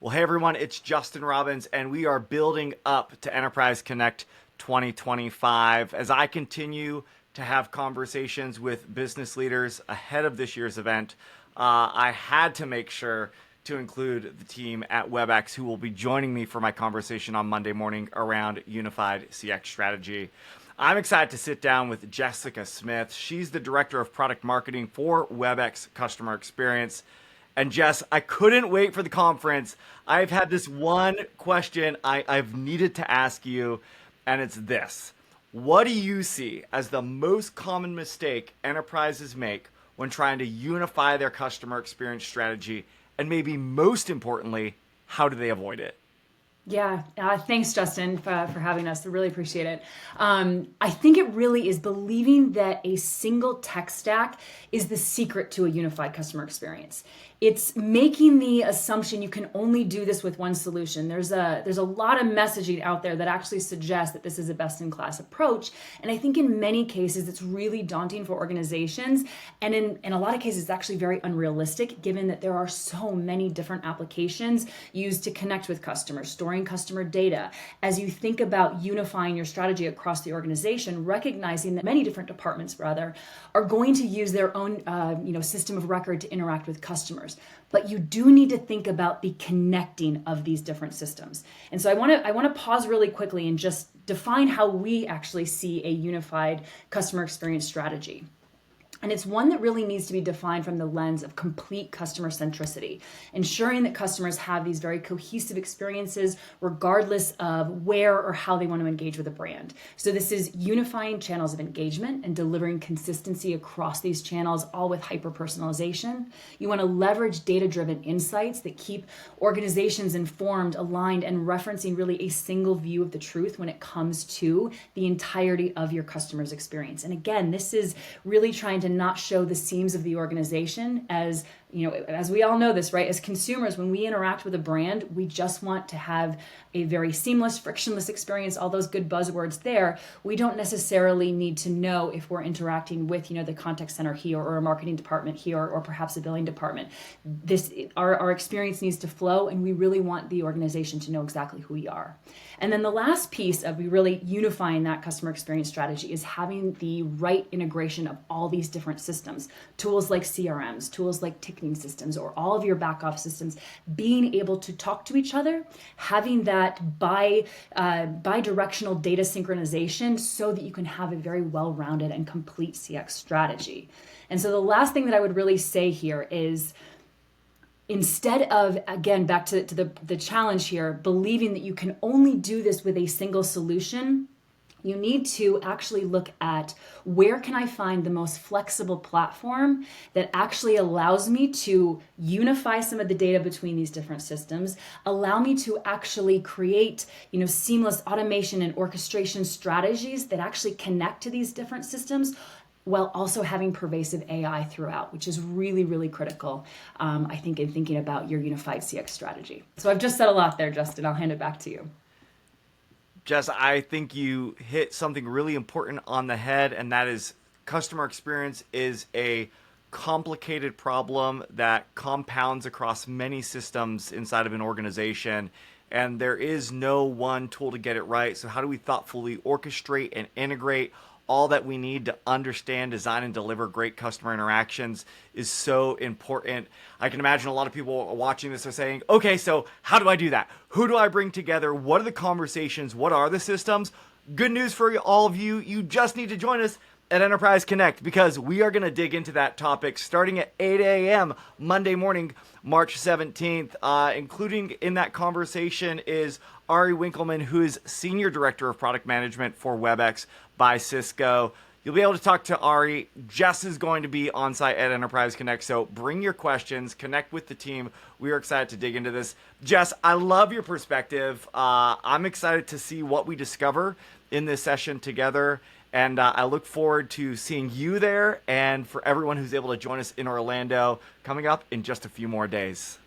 Well, hey everyone, it's Justin Robbins, and we are building up to Enterprise Connect 2025 as I continue to have conversations with business leaders ahead of this year's event. I had to make sure to include the team at WebEx who will be joining me for my conversation on Monday morning around unified CX strategy. I'm excited to sit down with Jessica Smith. She's the Director of Product Marketing for WebEx Customer Experience. And Jess, I couldn't wait for the conference. I've had this one question I've needed to ask you, and it's this. What do you see as the most common mistake enterprises make when trying to unify their customer experience strategy? And maybe most importantly, how do they avoid it? Yeah, thanks, Justin, for having us. I really appreciate it. I think it really is believing that a single tech stack is the secret to a unified customer experience. It's making the assumption you can only do this with one solution. There's a lot of messaging out there that actually suggests that this is a best-in-class approach. And I think in many cases, it's really daunting for organizations. And in a lot of cases, it's actually very unrealistic, given that there are so many different applications used to connect with customers, storing customer data. As you think about unifying your strategy across the organization, recognizing that many different departments, rather, are going to use their own system of record to interact with customers. But you do need to think about the connecting of these different systems. And so I want to pause really quickly and just define how we actually see a unified customer experience strategy. And it's one that really needs to be defined from the lens of complete customer centricity, ensuring that customers have these very cohesive experiences regardless of where or how they want to engage with a brand. So this is unifying channels of engagement and delivering consistency across these channels, all with hyper-personalization. You want to leverage data-driven insights that keep organizations informed, aligned, and referencing really a single view of the truth when it comes to the entirety of your customer's experience. And again, this is really trying to not show the seams of the organization. As we all know this, right? As consumers, when we interact with a brand, we just want to have a very seamless, frictionless experience, all those good buzzwords there. We don't necessarily need to know if we're interacting with, the contact center here or a marketing department here or perhaps a billing department. Our experience needs to flow, and we really want the organization to know exactly who we are. And then the last piece of really unifying that customer experience strategy is having the right integration of all these different systems, tools like CRMs, tools like ticketing systems, or all of your back office systems, being able to talk to each other, having that bi-directional data synchronization so that you can have a very well-rounded and complete CX strategy. And so the last thing that I would really say here is, instead of, again, back to the challenge here, believing that you can only do this with a single solution, you need to actually look at where can I find the most flexible platform that actually allows me to unify some of the data between these different systems, allow me to actually create, seamless automation and orchestration strategies that actually connect to these different systems, while also having pervasive AI throughout, which is really, really critical, I think, in thinking about your unified CX strategy. So I've just said a lot there, Justin. I'll hand it back to you. Jess, I think you hit something really important on the head, and that is customer experience is a complicated problem that compounds across many systems inside of an organization, and there is no one tool to get it right. So how do we thoughtfully orchestrate and integrate all that we need to understand, design, and deliver great customer interactions is so important. I can imagine a lot of people watching this are saying, okay, so how do I do that? Who do I bring together? What are the conversations? What are the systems? Good news for all of you. You just need to join us at Enterprise Connect, because we are going to dig into that topic starting at 8 a.m. Monday morning, March 17th. Including in that conversation is Ari Winkleman, who is Senior Director of Product Management for WebEx by Cisco. You'll be able to talk to Ari. Jess is going to be on site at Enterprise Connect, so bring your questions, connect with the team. We are excited to dig into this. Jess, I love your perspective. I'm excited to see what we discover in this session together. And I look forward to seeing you there and for everyone who's able to join us in Orlando coming up in just a few more days.